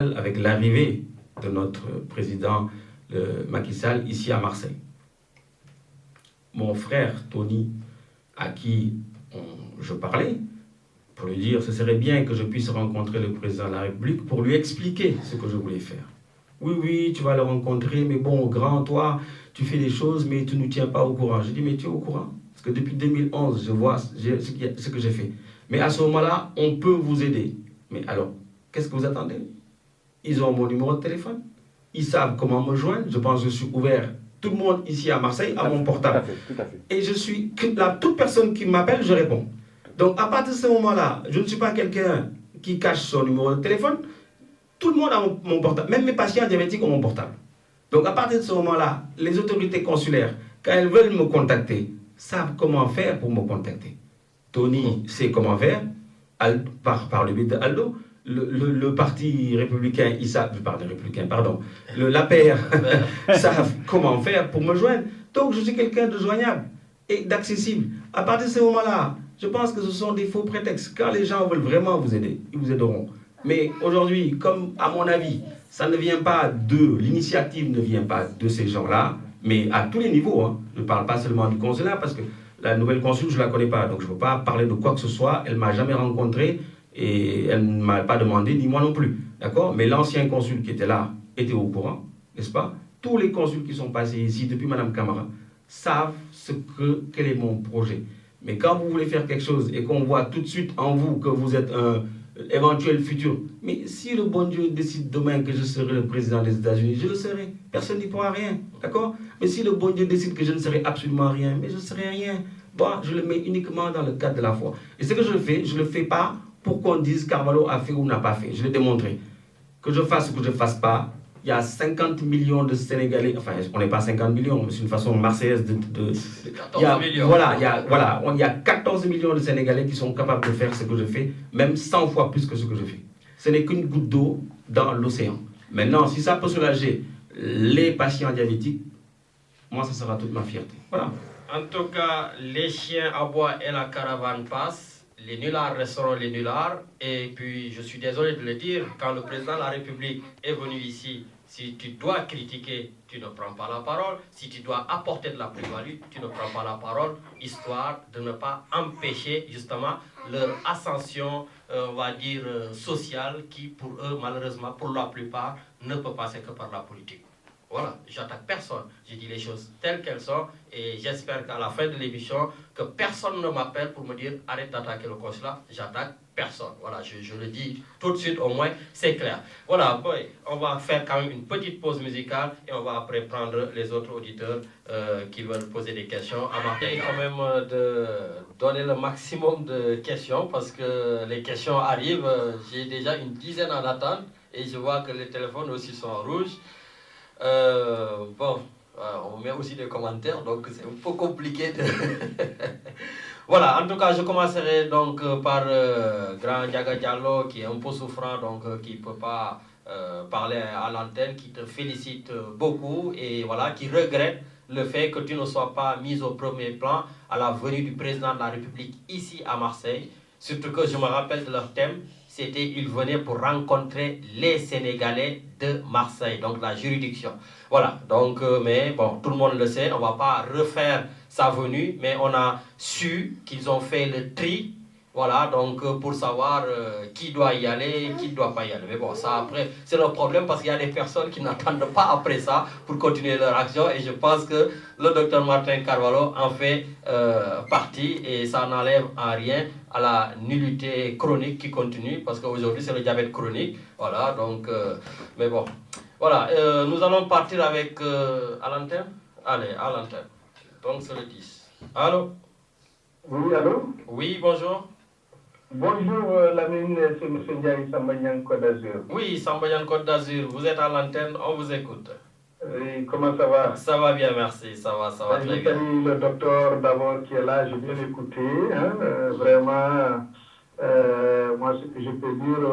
avec l'arrivée de notre président Macky Sall ici à Marseille. Mon frère Tony, à qui je parlais, pour lui dire ce serait bien que je puisse rencontrer le président de la République pour lui expliquer ce que je voulais faire. Oui, tu vas le rencontrer, mais bon, grand, toi, tu fais des choses, mais tu ne nous tiens pas au courant. Je dis, mais tu es au courant? Parce que depuis 2011, je vois ce que j'ai fait. Mais à ce moment-là, on peut vous aider. Mais alors, qu'est-ce que vous attendez? Ils ont mon numéro de téléphone. Ils savent comment me joindre. Je pense que je suis ouvert. Tout le monde ici à Marseille a mon portable. Tout à fait. Et je suis toute personne qui m'appelle, je réponds. Donc à partir de ce moment-là, je ne suis pas quelqu'un qui cache son numéro de téléphone. Tout le monde a mon portable. Même mes patients diabétiques ont mon portable. Donc à partir de ce moment-là, les autorités consulaires, quand elles veulent me contacter, savent comment faire pour me contacter. Tony sait comment faire, par le biais d'Aldo. Le parti républicain, l'APR, savent comment faire pour me joindre. Donc je suis quelqu'un de joignable et d'accessible. À partir de ce moment-là, je pense que ce sont des faux prétextes. Quand les gens veulent vraiment vous aider, ils vous aideront. Mais aujourd'hui, comme à mon avis, ça ne vient pas l'initiative ne vient pas de ces gens-là, mais à tous les niveaux. Hein. Je ne parle pas seulement du consulat, parce que la nouvelle consul, je ne la connais pas. Donc je ne peux pas parler de quoi que ce soit. Elle ne m'a jamais rencontré. Et elle ne m'a pas demandé, ni moi non plus. D'accord? Mais l'ancien consul qui était là était au courant, n'est-ce pas? Tous les consuls qui sont passés ici, depuis Mme Camara, savent quel est mon projet. Mais quand vous voulez faire quelque chose et qu'on voit tout de suite en vous que vous êtes un éventuel futur, mais si le bon Dieu décide demain que je serai le président des États-Unis, je le serai. Personne n'y pourra rien. D'accord? Mais si le bon Dieu décide que je ne serai absolument rien, mais je ne serai rien. Bon, je le mets uniquement dans le cadre de la foi. Et ce que je ne le fais pas pour qu'on dise Carvalho a fait ou n'a pas fait. Je l'ai démontré. Que je fasse ou que je ne fasse pas, il y a 50 millions de Sénégalais, enfin on n'est pas 50 millions, mais c'est une façon marseillaise de 14 millions. Il y a 14 millions de Sénégalais qui sont capables de faire ce que je fais, même 100 fois plus que ce que je fais. Ce n'est qu'une goutte d'eau dans l'océan. Maintenant, si ça peut soulager les patients diabétiques, moi, ça sera toute ma fierté. Voilà. En tout cas, les chiens aboient et la caravane passe. Les nullards resteront les nullards. Et puis, je suis désolé de le dire, quand le président de la République est venu ici, si tu dois critiquer, tu ne prends pas la parole. Si tu dois apporter de la plus-value, tu ne prends pas la parole, histoire de ne pas empêcher justement leur ascension, on va dire, sociale, qui pour eux, malheureusement, pour la plupart, ne peut passer que par la politique. Voilà, j'attaque personne. Je dis les choses telles qu'elles sont et j'espère qu'à la fin de l'émission, que personne ne m'appelle pour me dire arrête d'attaquer le consulat. J'attaque personne. Voilà, je le dis tout de suite, au moins, c'est clair. Voilà, on va faire quand même une petite pause musicale et on va après prendre les autres auditeurs qui veulent poser des questions. À Marseille, quand même, de donner le maximum de questions parce que les questions arrivent. J'ai déjà une dizaine en attente et je vois que les téléphones aussi sont en rouge. On met aussi des commentaires, donc c'est un peu compliqué de... Voilà, en tout cas, je commencerai donc par Grand Ndiaga Diallo, qui est un peu souffrant, donc qui ne peut pas parler à l'antenne, qui te félicite beaucoup et voilà, qui regrette le fait que tu ne sois pas mis au premier plan à la venue du président de la République ici à Marseille. Surtout que je me rappelle de leur thème, c'était ils venaient pour rencontrer les Sénégalais de Marseille, donc la juridiction. Voilà, donc, mais bon, tout le monde le sait, on ne va pas refaire sa venue, mais on a su qu'ils ont fait le tri, voilà, donc pour savoir qui doit y aller, qui ne doit pas y aller. Mais bon, ça après, c'est le problème parce qu'il y a des personnes qui n'attendent pas après ça pour continuer leur action et je pense que le docteur Martin Carvalho en fait partie et ça n'enlève en rien à la nullité chronique qui continue parce qu'aujourd'hui c'est le diabète chronique, voilà, donc, mais bon. Voilà, nous allons partir avec à l'antenne. Allez, à l'antenne. Donc c'est le 10. Allô? Oui, allô? Oui, bonjour. Bonjour, Lamine, c'est M. Ndiaye Sambanyan Côte d'Azur. Oui, Sambanyan Côte d'Azur, vous êtes à l'antenne, on vous écoute. Oui, comment ça va? Ça va bien, merci, ça va très bien. Je salue le docteur d'abord qui est là, j'ai bien écouté. Hein, vraiment, moi ce que je peux dire,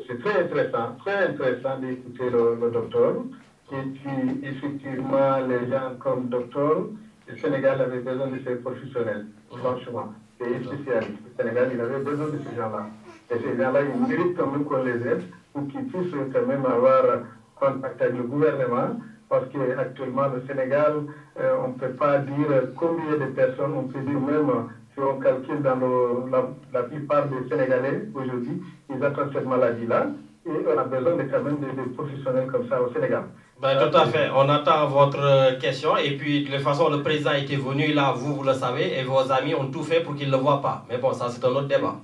c'est très intéressant d'écouter le docteur. Et puis, effectivement, les gens comme docteur, le Sénégal avait besoin de ces professionnels, franchement. Et spécialistes. Le Sénégal, il avait besoin de ces gens-là. Et ces gens-là, ils méritent quand même qu'on les aide pour qu'ils puissent quand même avoir contact avec le gouvernement. Parce qu'actuellement, le Sénégal, on ne peut pas dire combien de personnes, on peut dire même, si on calcule dans la plupart des Sénégalais aujourd'hui, ils attendent cette maladie-là. Et on a besoin quand même de professionnels comme ça au Sénégal. Ben, tout à fait. On attend votre question. Et puis, de toute façon, le président était venu là, vous le savez, et vos amis ont tout fait pour qu'il ne le voit pas. Mais bon, ça, c'est un autre débat.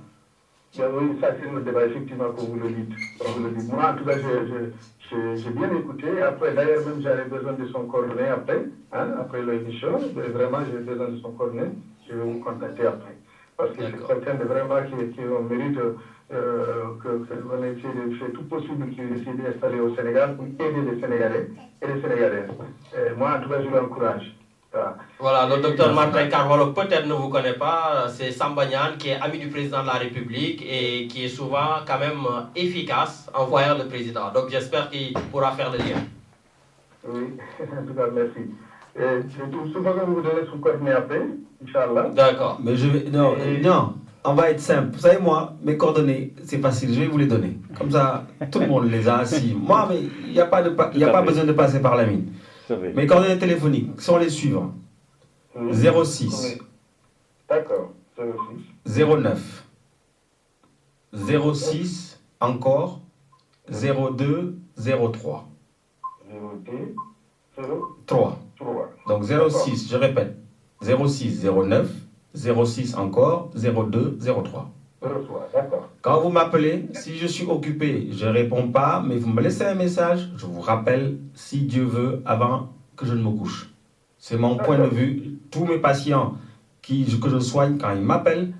Ben oui, ça, c'est un autre débat, effectivement, comme vous le dites. Moi, en tout cas, j'ai bien écouté. Après, d'ailleurs, même, j'avais besoin de son coordonnée après l'émission. Vraiment, j'ai besoin de son coordonnée. Je vais vous contacter après. Parce que c'est quelqu'un de vraiment qui mérite qu'on essaie de faire tout possible qu'il essaie d'installer au Sénégal pour aider les Sénégalais et les Sénégalaises. Moi, en tout cas, je l'encourage. Voilà, le docteur Martin Carvalho peut-être ne vous connaît pas, c'est Samba Niane qui est ami du président de la République et qui est souvent quand même efficace en voyant le président. Donc j'espère qu'il pourra faire le lien. Oui, en tout cas, merci. Je souvent vous donner son coordonnée après, Inch'Allah. D'accord. Mais je vais... Non, on va être simple. Vous savez, moi, mes coordonnées, c'est facile, je vais vous les donner. Comme ça, tout le monde les a assis. Moi, mais il n'y a pas besoin de passer par la mine. Mes coordonnées téléphoniques sont les suivants. 06. D'accord. 09. 06 encore 02 03. 02 3. Donc 06, je répète. 06 09 06 encore 02 03. D'accord. Quand vous m'appelez, si je suis occupé, je ne réponds pas, mais vous me laissez un message, je vous rappelle, si Dieu veut, avant que je ne me couche. C'est mon point de vue. Tous mes patients que je soigne, quand ils m'appellent,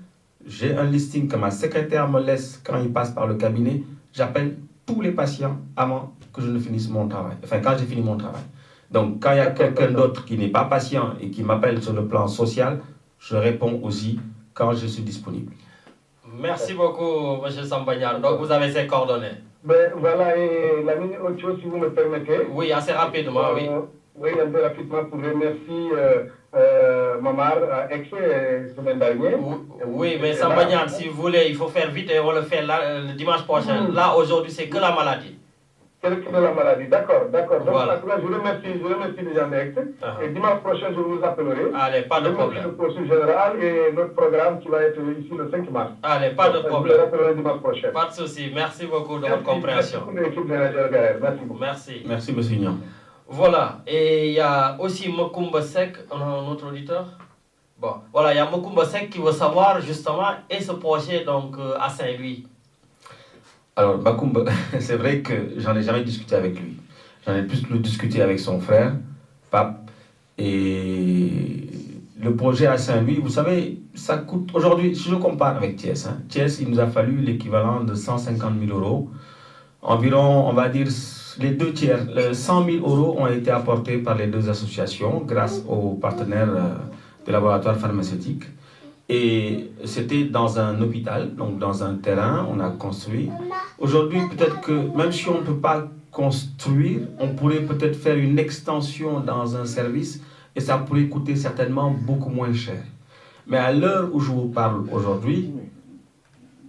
j'ai un listing que ma secrétaire me laisse quand ils passent par le cabinet. J'appelle tous les patients avant que je ne finisse mon travail. Enfin, quand j'ai fini mon travail. Donc, quand il y a quelqu'un d'autre qui n'est pas patient et qui m'appelle sur le plan social, je réponds aussi quand je suis disponible. Merci beaucoup, M. Samba Niane. Donc, vous avez ses coordonnées. Ben, voilà, et la minute autre chose, si vous me permettez. Oui, assez rapidement, oui. Oui, un peu rapidement pour remercier Mamar à Aix semaine dernière. Oui, mais Samba Niane, si vous voulez, il faut faire vite et on le fait là, le dimanche prochain. Là, aujourd'hui, c'est que la maladie. C'est que la maladie, d'accord. Donc, voilà. je remercie les gens d'Aix. Et dimanche prochain, je vous appellerai. Allez, pas de problème. Le consul général et notre programme qui va être ici le 5 mars. Allez, pas de problème. Je vous rappellerai dimanche prochain. Pas de souci. Merci beaucoup de votre compréhension. Merci beaucoup, merci beaucoup. Merci. Merci, M. Nian. Voilà, et il y a aussi Mokumba Sek, un autre auditeur. Bon, voilà, il y a Mokumba Sek qui veut savoir justement et ce projet donc à Saint-Louis. Alors, Mokumba, c'est vrai que j'en ai jamais discuté avec lui. J'en ai plus discuté avec son frère, Pape. Et le projet à Saint-Louis, vous savez, ça coûte aujourd'hui, si je compare avec Thiès, Thiès, il nous a fallu l'équivalent de 150 000 euros. Environ, on va dire, les 2 tiers, 100 000 euros ont été apportés par les 2 associations grâce aux partenaires des laboratoires pharmaceutiques. Et c'était dans un hôpital, donc dans un terrain, on a construit. Aujourd'hui, peut-être que même si on ne peut pas construire, on pourrait peut-être faire une extension dans un service et ça pourrait coûter certainement beaucoup moins cher. Mais à l'heure où je vous parle aujourd'hui,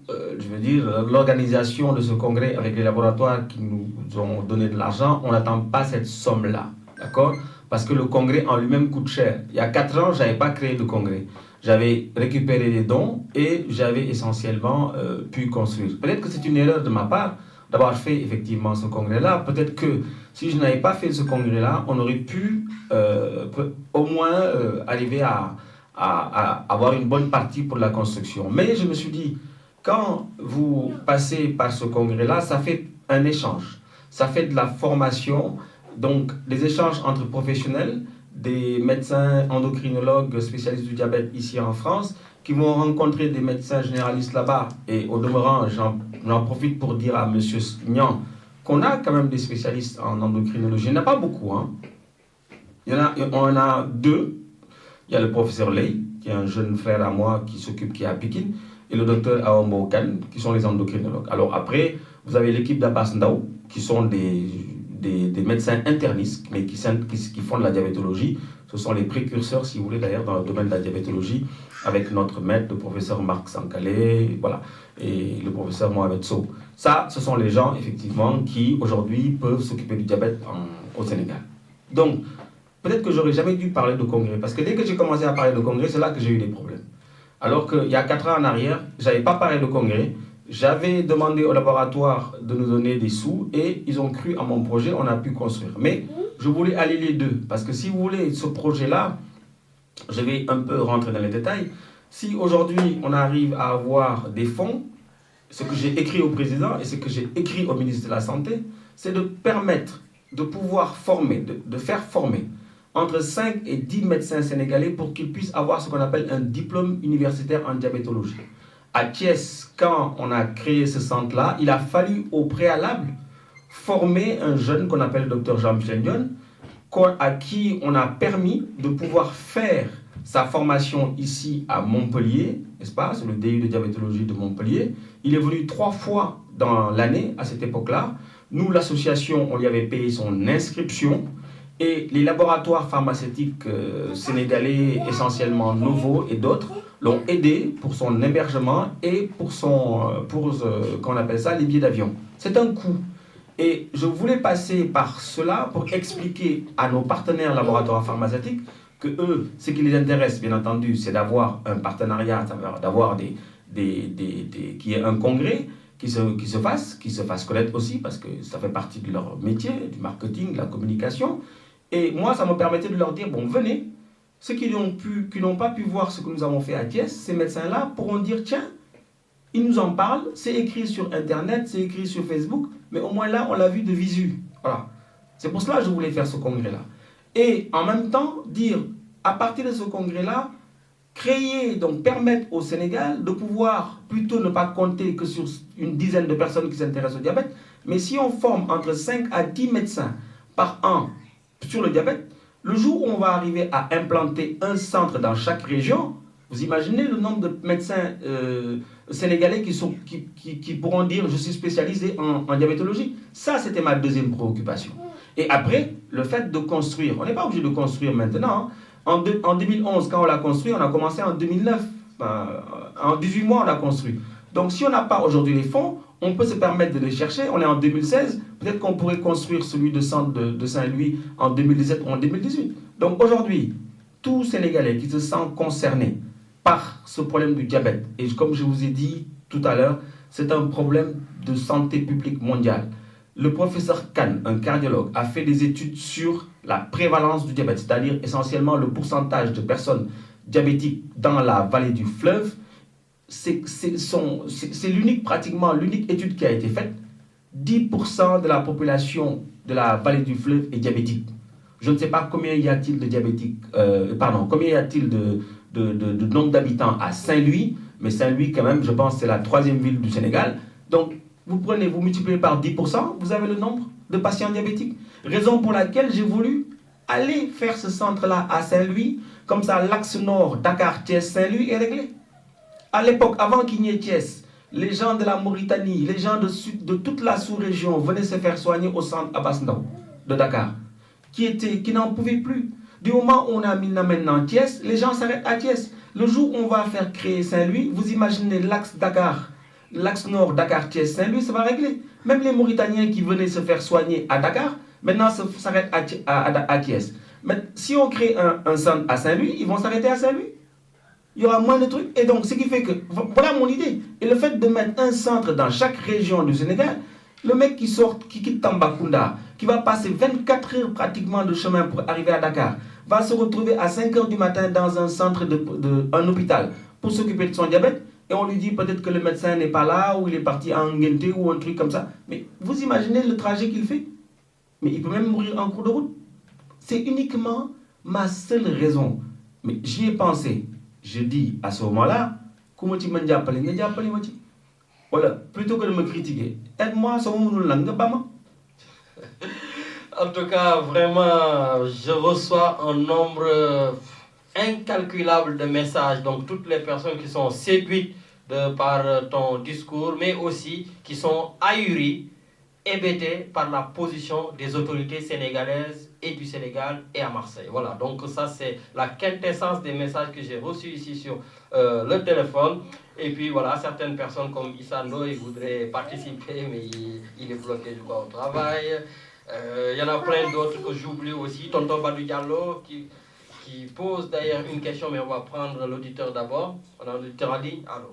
je veux dire, l'organisation de ce congrès avec les laboratoires qui nous ont donné de l'argent, on n'attend pas cette somme-là, d'accord? Parce que le congrès en lui-même coûte cher. Il y a 4 ans, je n'avais pas créé le congrès. J'avais récupéré les dons et j'avais essentiellement pu construire. Peut-être que c'est une erreur de ma part d'avoir fait effectivement ce congrès-là. Peut-être que si je n'avais pas fait ce congrès-là, on aurait pu au moins arriver à avoir une bonne partie pour la construction. Mais je me suis dit, quand vous passez par ce congrès-là, ça fait un échange. Ça fait de la formation, donc des échanges entre professionnels, des médecins endocrinologues spécialistes du diabète ici en France, qui vont rencontrer des médecins généralistes là-bas. Et au demeurant, j'en profite pour dire à M. Nian qu'on a quand même des spécialistes en endocrinologie. Il n'y en a pas beaucoup. On en a 2. Il y a le professeur Ley, qui est un jeune frère à moi qui est à Pékin, et le docteur Aombo Okan, qui sont les endocrinologues. Alors après, vous avez l'équipe d'Abbas Ndao, qui sont des des médecins internistes, mais qui font de la diabétologie. Ce sont les précurseurs, si vous voulez, d'ailleurs, dans le domaine de la diabétologie, avec notre maître, le professeur Marc Sankalé, voilà, et le professeur Mohamed Sow. Ça, ce sont les gens, effectivement, qui, aujourd'hui, peuvent s'occuper du diabète au Sénégal. Donc, peut-être que j'aurais jamais dû parler de congrès, parce que dès que j'ai commencé à parler de congrès, c'est là que j'ai eu des problèmes. Alors qu'il y a 4 ans en arrière, je n'avais pas parlé de congrès, j'avais demandé au laboratoire de nous donner des sous et ils ont cru à mon projet, on a pu construire. Mais je voulais aller les deux, parce que si vous voulez, ce projet-là, je vais un peu rentrer dans les détails, si aujourd'hui on arrive à avoir des fonds, ce que j'ai écrit au président et ce que j'ai écrit au ministre de la Santé, c'est de permettre de pouvoir former, de faire former entre 5 et 10 médecins sénégalais pour qu'ils puissent avoir ce qu'on appelle un diplôme universitaire en diabétologie. À Thiès, quand on a créé ce centre-là, il a fallu au préalable former un jeune qu'on appelle le Dr Jean-Michel Dion, à qui on a permis de pouvoir faire sa formation ici à Montpellier, n'est-ce pas, sur le DU de diabétologie de Montpellier. Il est venu 3 fois dans l'année à cette époque-là. Nous, l'association, on lui avait payé son inscription. Et les laboratoires pharmaceutiques sénégalais, essentiellement Novo et d'autres, l'ont aidé pour son hébergement et pour qu'on appelle ça, les billets d'avion. C'est un coût. Et je voulais passer par cela pour expliquer à nos partenaires laboratoires pharmaceutiques que eux, ce qui les intéresse, bien entendu, c'est d'avoir un partenariat, d'avoir qu'il y ait un congrès qui se fasse connaître aussi, parce que ça fait partie de leur métier, du marketing, de la communication. Et moi, ça me permettait de leur dire, bon, venez, ceux qui n'ont pas pu voir ce que nous avons fait à Thiès, ces médecins-là pourront dire, tiens, ils nous en parlent, c'est écrit sur Internet, c'est écrit sur Facebook, mais au moins là, on l'a vu de visu. Voilà. C'est pour cela que je voulais faire ce congrès-là. Et en même temps, dire, à partir de ce congrès-là, créer, donc permettre au Sénégal de pouvoir plutôt ne pas compter que sur une dizaine de personnes qui s'intéressent au diabète, mais si on forme entre 5 à 10 médecins par an sur le diabète, le jour où on va arriver à implanter un centre dans chaque région, vous imaginez le nombre de médecins sénégalais qui pourront dire je suis spécialisé en diabétologie. Ça, c'était ma deuxième préoccupation. Et après, le fait de construire, on n'est pas obligé de construire maintenant. En 2011, quand on l'a construit, on a commencé en 2009. En 18 mois, on l'a construit. Donc si on n'a pas aujourd'hui les fonds, on peut se permettre de les chercher. On est en 2016, peut-être qu'on pourrait construire celui de centre de Saint-Louis en 2017 ou en 2018. Donc aujourd'hui, tout Sénégalais qui se sent concerné par ce problème du diabète, et comme je vous ai dit tout à l'heure, c'est un problème de santé publique mondiale. Le professeur Khan, un cardiologue, a fait des études sur la prévalence du diabète, c'est-à-dire essentiellement le pourcentage de personnes diabétiques dans la vallée du fleuve. C'est pratiquement l'unique étude qui a été faite. 10% de la population de la vallée du fleuve est diabétique. Je ne sais pas combien y a-t-il de diabétiques, combien y a-t-il de nombre d'habitants à Saint-Louis, mais Saint-Louis quand même, je pense, c'est la 3e ville du Sénégal. Donc, vous multipliez par 10%, vous avez le nombre de patients diabétiques. Raison pour laquelle j'ai voulu aller faire ce centre-là à Saint-Louis, comme ça l'axe nord, Dakar, Thiès, Saint-Louis est réglé. À l'époque, avant qu'il n'y ait Thiès, les gens de la Mauritanie, les gens de toute la sous-région venaient se faire soigner au centre Abass Ndao de Dakar, qui n'en pouvaient plus. Du moment où on a mis maintenant Thiès, les gens s'arrêtent à Thiès. Le jour où on va faire créer Saint-Louis, vous imaginez l'axe Dakar, l'axe nord Dakar, Thiès, Saint-Louis, ça va régler. Même les Mauritaniens qui venaient se faire soigner à Dakar, maintenant s'arrêtent à Thiès. Mais si on crée un centre à Saint-Louis, ils vont s'arrêter à Saint-Louis. Il y aura moins de trucs. Et donc, ce qui fait que, voilà mon idée. Et le fait de mettre un centre dans chaque région du Sénégal, le mec qui quitte Tambacounda, qui va passer 24 heures pratiquement de chemin pour arriver à Dakar, va se retrouver à 5 heures du matin dans un centre, un hôpital, pour s'occuper de son diabète. Et on lui dit peut-être que le médecin n'est pas là, ou il est parti en Nguenté, ou un truc comme ça. Mais vous imaginez le trajet qu'il fait? Mais il peut même mourir en cours de route. C'est uniquement ma seule raison. Mais j'y ai pensé. Je dis à ce moment-là, voilà, plutôt que de me critiquer, aide-moi, en tout cas, vraiment, je reçois un nombre incalculable de messages. Donc, toutes les personnes qui sont séduites par ton discours, mais aussi qui sont ahuries hébété par la position des autorités sénégalaises et du Sénégal et à Marseille. Voilà, donc ça c'est la quintessence des messages que j'ai reçus ici sur le téléphone. Et puis voilà, certaines personnes comme Issa Ndoye voudraient participer, mais il est bloqué je crois, au travail. Il y en a plein d'autres que j'oublie aussi. Tonton Badou Diallo qui pose d'ailleurs une question, mais on va prendre l'auditeur d'abord. On a un auditeur en ligne. Allô,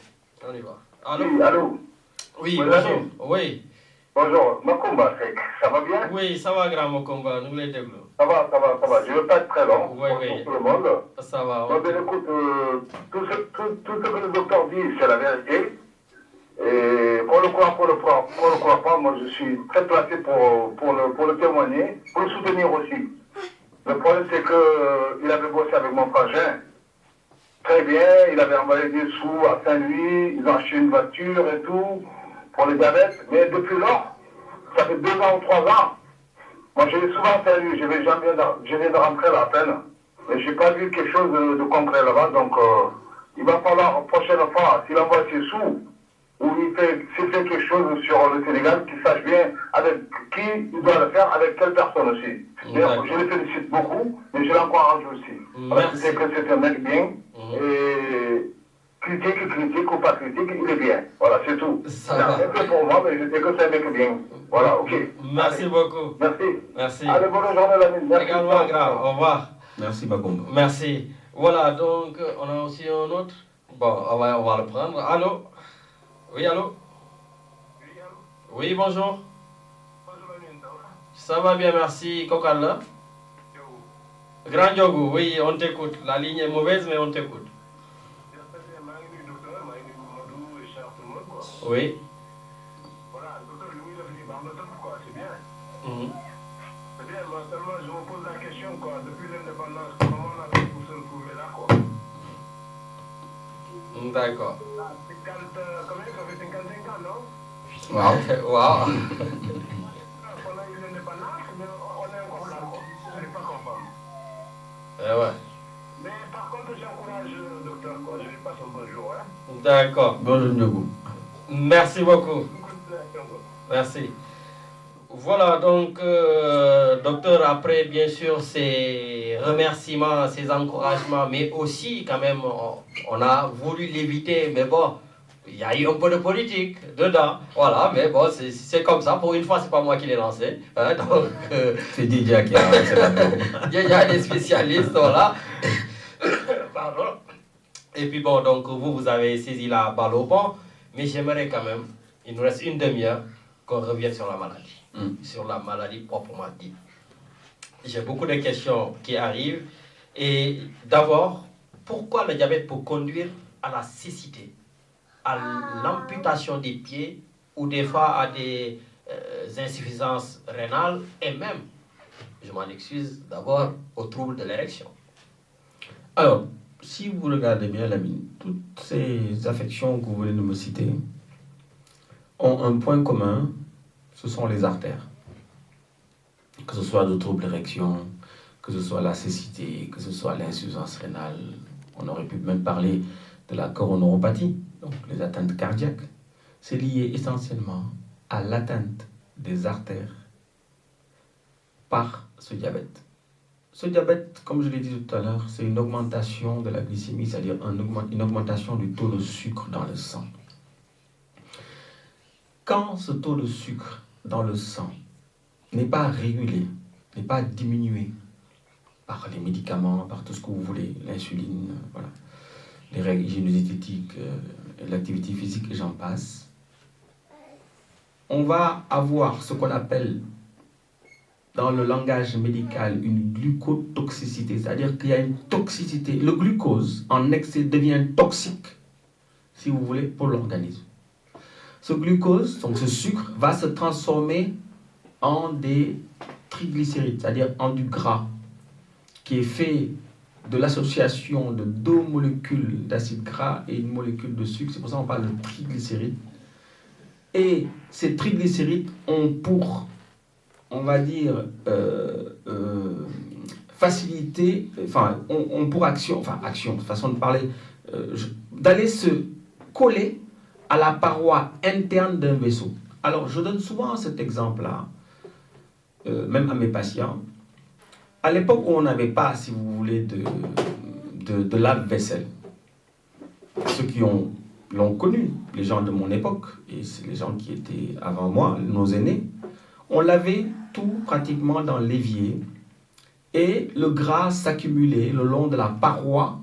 on y va. Allô? Oui, allô? Oui, Bonjour. bonjour. Oui. Bonjour, Makumba, ça va bien? Oui, ça va, grand Makumba, nous les déglons. Ça va. Je ne veux pas être très long Oui, pour oui. tout le monde. Ça va. Bon, bien, écoute, tout ce que le docteur dit, c'est la vérité. Et pour le croire pas, moi je suis très placé pour le témoigner, pour le soutenir aussi. Le problème, c'est qu'il avait bossé avec mon frangin. Très bien, il avait envoyé des sous à Saint-Louis, ils ont acheté une voiture et tout, pour le diabète. Mais depuis lors, ça fait 2 ans ou 3 ans. Moi, je l'ai souvent fait lui, je viens de rentrer là à peine. Mais je n'ai pas vu quelque chose de concret là-bas. Donc, il va falloir, prochaine fois, s'il envoie ses sous, ou s'il fait quelque chose sur le Sénégal, qu'il sache bien avec qui il doit le faire, avec quelle personne aussi. D'ailleurs, je le félicite beaucoup, mais je l'encourage aussi. Parce que c'est que c'est un mec bien. Et critique ou pas critique, il est bien. Voilà, c'est tout. Ça n'a va. rien fait pour moi, mais je sais que c'est un mec bien. Voilà, ok. Merci Allez. beaucoup. Merci. Allez, bonne journée, l'ami. Merci. Également, grand. Au revoir. Merci, Bakumba. Merci. Voilà, donc, on a aussi un autre. Bon, on va le prendre. Allô? Oui, allô? Oui, bonjour. Ça va bien, merci. Kokalla? Grand Diogo, oui, on t'écoute. La ligne est mauvaise, mais on t'écoute. Oui. Voilà, le docteur Louis l'a dit, quoi, c'est bien. C'est bien, moi seulement je me pose la question, quoi, depuis l'indépendance, comment on a fait pour se retrouver là, quoi. D'accord. Combien ça fait 55 ans, non? Wow. On a eu l'indépendance, mais on est encore là, quoi. Je n'ai pas compris. Ouais. Mais par contre, j'encourage le docteur, quoi. Je lui passe un bonjour, hein. D'accord. Bonjour, Ndiogo. Merci beaucoup. Merci. Voilà, donc, docteur, après, bien sûr, ces remerciements, ces encouragements, mais aussi, quand même, on a voulu l'éviter, mais bon, il y a eu un peu de politique dedans. Voilà, mais bon, c'est comme ça. Pour une fois, c'est pas moi qui l'ai lancé. Hein, donc, C'est Didier qui a lancé la bombe. il y a des spécialistes, voilà. Pardon. Et puis bon, donc, vous avez saisi la balle au pont, mais j'aimerais quand même, il nous reste une demi-heure, qu'on revienne sur la maladie. Sur la maladie proprement dite. J'ai beaucoup de questions qui arrivent. Et d'abord, pourquoi le diabète peut conduire à la cécité, à l'amputation des pieds ou des fois à des insuffisances rénales et même, je m'en excuse, d'abord aux troubles de l'érection? Alors, si vous regardez bien, Lamine, toutes ces affections que vous venez de me citer ont un point commun, ce sont les artères. Que ce soit de troubles d'érection, que ce soit la cécité, que ce soit l'insuffisance rénale. On aurait pu même parler de la coronoropathie, donc les atteintes cardiaques. C'est lié essentiellement à l'atteinte des artères par ce diabète. Ce diabète, comme je l'ai dit tout à l'heure, c'est une augmentation de la glycémie, c'est-à-dire une augmentation du taux de sucre dans le sang. Quand ce taux de sucre dans le sang n'est pas régulé, n'est pas diminué par les médicaments, par tout ce que vous voulez, l'insuline, voilà, les règles hygiéno-diététiques, l'activité physique et j'en passe, on va avoir ce qu'on appelle dans le langage médical une glucotoxicité, c'est-à-dire qu'il y a une toxicité. Le glucose en excès devient toxique, si vous voulez, pour l'organisme. Ce glucose, donc ce sucre, va se transformer en des triglycérides, c'est-à-dire en du gras, qui est fait de l'association de 2 molécules d'acide gras et une molécule de sucre. C'est pour ça qu'on parle de triglycérides. Et ces triglycérides ont pour, on va dire, facilité, enfin, ont pour action, façon de parler, d'aller se coller à la paroi interne d'un vaisseau. Alors, je donne souvent cet exemple-là, même à mes patients. À l'époque où on n'avait pas, si vous voulez, de lave-vaisselle, ceux qui l'ont connu, les gens de mon époque, et c'est les gens qui étaient avant moi, nos aînés, on lavait tout pratiquement dans l'évier, et le gras s'accumulait le long de la paroi,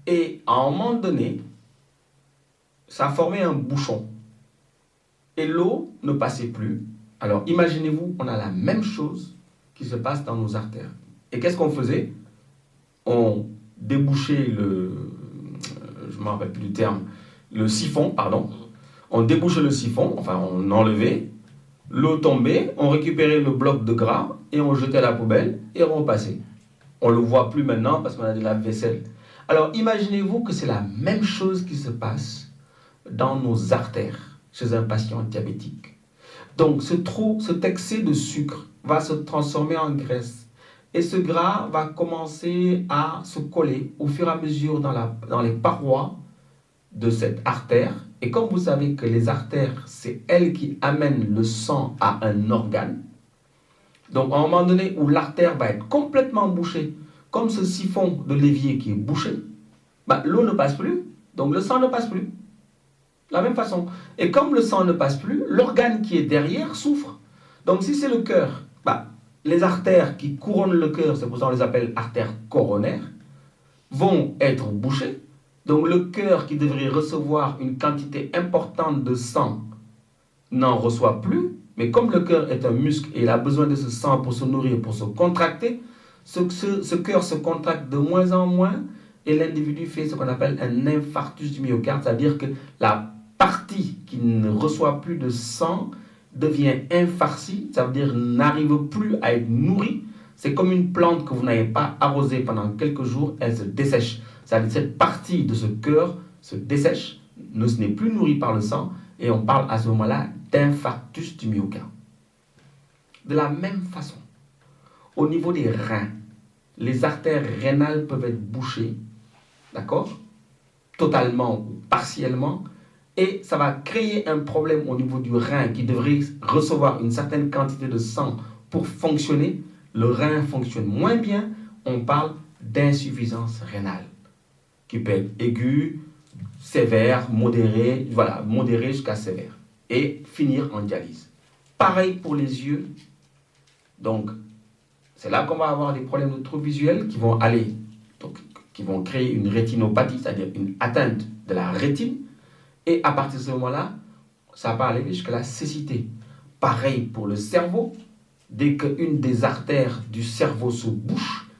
et à un moment donné, ça formait un bouchon, et l'eau ne passait plus. Alors imaginez-vous, on a la même chose qui se passe dans nos artères. Et qu'est-ce qu'on faisait? On débouchait je ne me rappelle plus du terme, le siphon, pardon. On débouchait le siphon, enfin on enlevait, l'eau tombait, on récupérait le bloc de gras et on jetait à la poubelle et on repassait. On ne le voit plus maintenant parce qu'on a de la vaisselle. Alors imaginez-vous que c'est la même chose qui se passe dans nos artères chez un patient diabétique. Donc cet excès de sucre va se transformer en graisse. Et ce gras va commencer à se coller au fur et à mesure dans les parois de cette artère. Et comme vous savez que les artères, c'est elles qui amènent le sang à un organe. Donc à un moment donné où l'artère va être complètement bouchée, comme ce siphon de l'évier qui est bouché, l'eau ne passe plus, donc le sang ne passe plus. De la même façon. Et comme le sang ne passe plus, l'organe qui est derrière souffre. Donc si c'est le cœur, les artères qui couronnent le cœur, c'est pour ça qu'on les appelle artères coronaires, vont être bouchées. Donc le cœur qui devrait recevoir une quantité importante de sang n'en reçoit plus. Mais comme le cœur est un muscle et il a besoin de ce sang pour se nourrir, pour se contracter, ce cœur se contracte de moins en moins et l'individu fait ce qu'on appelle un infarctus du myocarde, c'est-à-dire que la partie qui ne reçoit plus de sang devient infarcie, ça veut dire n'arrive plus à être nourrie. C'est comme une plante que vous n'avez pas arrosée pendant quelques jours, elle se dessèche. C'est-à-dire cette partie de ce cœur se dessèche, ne n'est plus nourrie par le sang, et on parle à ce moment-là d'infarctus du myocarde. De la même façon, au niveau des reins, les artères rénales peuvent être bouchées, d'accord, totalement ou partiellement, et ça va créer un problème au niveau du rein qui devrait recevoir une certaine quantité de sang pour fonctionner. Le rein fonctionne moins bien, on parle d'insuffisance rénale, qui peut être aiguë, sévère, modérée, modérée jusqu'à sévère, et finir en dialyse. Pareil pour les yeux, donc c'est là qu'on va avoir des problèmes de troubles visuels qui vont créer une rétinopathie, c'est-à-dire une atteinte de la rétine. Et à partir de ce moment-là, ça va aller jusqu'à la cécité. Pareil pour le cerveau. Dès qu'une des artères du cerveau se bouche,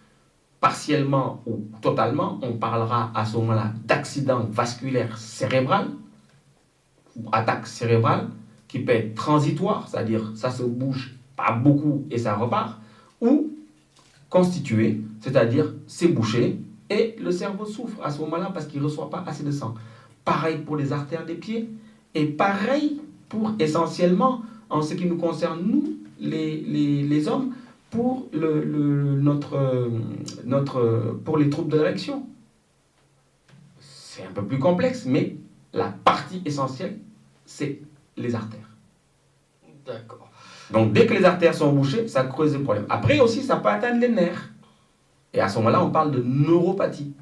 partiellement ou totalement, on parlera à ce moment-là d'accident vasculaire cérébral, ou attaque cérébrale, qui peut être transitoire, c'est-à-dire ça se bouge pas beaucoup et ça repart, ou constitué, c'est-à-dire c'est bouché et le cerveau souffre à ce moment-là parce qu'il ne reçoit pas assez de sang. Pareil pour les artères des pieds, et pareil pour essentiellement, en ce qui nous concerne, nous, les hommes, pour, pour les troubles de l'érection. C'est un peu plus complexe, mais la partie essentielle, c'est les artères. D'accord. Donc dès que les artères sont bouchées, ça creuse le problème. Après aussi, ça peut atteindre les nerfs. Et à ce moment-là, on parle de neuropathie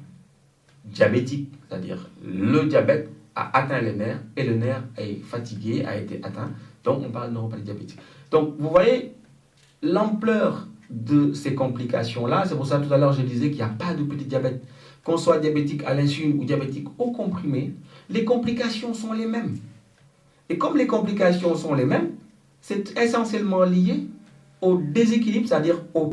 diabétique, c'est-à-dire le diabète a atteint les nerfs et le nerf est fatigué, a été atteint. Donc on parle de neuropathie diabétique. Donc vous voyez l'ampleur de ces complications-là. C'est pour ça tout à l'heure je disais qu'il n'y a pas de petit diabète. Qu'on soit diabétique à l'insuline ou diabétique au comprimé, les complications sont les mêmes. Et comme les complications sont les mêmes, c'est essentiellement lié au déséquilibre, c'est-à-dire au